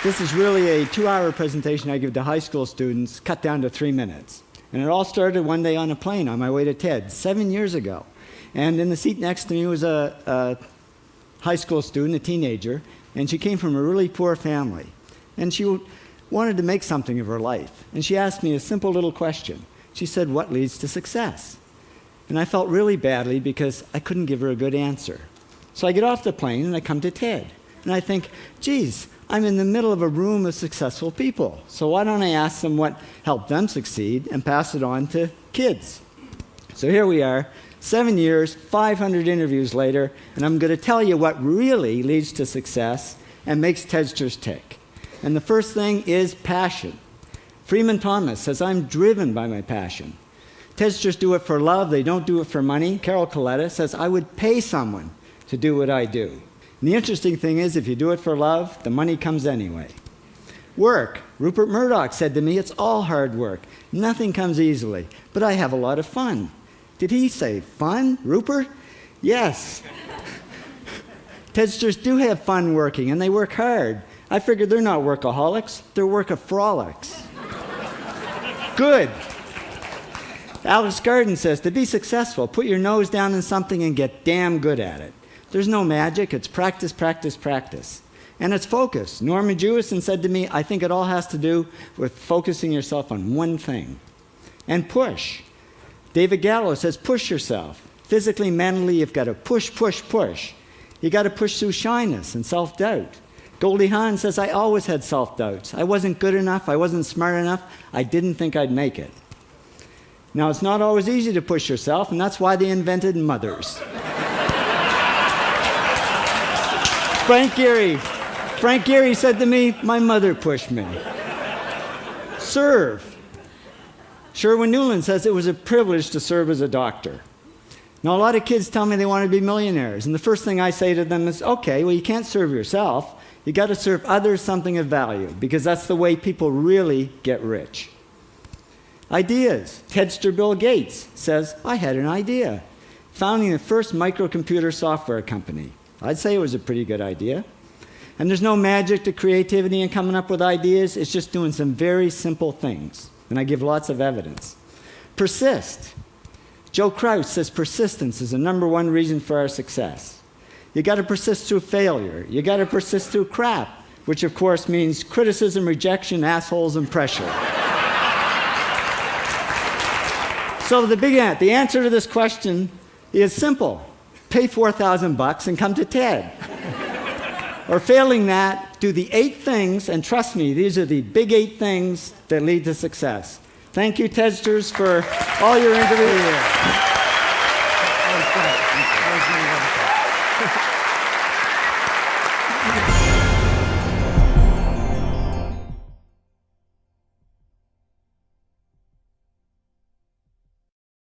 This is really a 2-hour presentation I give to high school students, cut down to 3 minutes. And it all started one day on a plane on my way to TED, 7 years ago. And in the seat next to me was a high school student, a teenager, and she came from a really poor family. And she wanted to make something of her life. And she asked me a simple little question. She said, "What leads to success?" And I felt really badly because I couldn't give her a good answer. So I get off the plane and I come to TED. And I think, geez, I'm in the middle of a room of successful people. So why don't I ask them what helped them succeed and pass it on to kids? So here we are, 7 years, 500 interviews later, and I'm going to tell you what really leads to success and makes TEDsters tick. And the first thing is passion. Freeman Thomas says, "I'm driven by my passion." TEDsters do it for love, they don't do it for money. Carol Coletta says, "I would pay someone to do what I do." And the interesting thing is, if you do it for love, the money comes anyway. Work. Rupert Murdoch said to me, "It's all hard work. Nothing comes easily, but I have a lot of fun." Did he say fun, Rupert? Yes. TEDsters do have fun working, and they work hard. I figured they're not workaholics, they're workaholics. Good. Alex Garden says, "To be successful, put your nose down in something and get damn good at it." There's no magic, it's practice, practice, practice. And it's focus. Norman Jewison said to me, "I think it all has to do with focusing yourself on one thing." And push. David Gallo says, "Push yourself. Physically, mentally, you've got to push, push, push. You got to push through shyness and self-doubt." Goldie Hawn says, "I always had self-doubts. I wasn't good enough, I wasn't smart enough, I didn't think I'd make it." Now, it's not always easy to push yourself, and that's why they invented mothers. Frank Gehry said to me, "My mother pushed me." Serve. Sherwin Newland says, "It was a privilege to serve as a doctor." Now, a lot of kids tell me they want to be millionaires, and the first thing I say to them is, okay, well, you can't serve yourself. You got to serve others something of value, because that's the way people really get rich. Ideas. TEDster Bill Gates says, "I had an idea," founding the first microcomputer software company. I'd say it was a pretty good idea. And there's no magic to creativity and coming up with ideas. It's just doing some very simple things. And I give lots of evidence. Persist. Joe Kraus says persistence is the #1 reason for our success. You got to persist through failure. You got to persist through crap, which of course means criticism, rejection, assholes, and pressure. So the answer to this question is simple. Pay $4,000 and come to TED. Or failing that, do the 8 things, and trust me, these are the big 8 things that lead to success. Thank you, TEDsters, for all your interviews.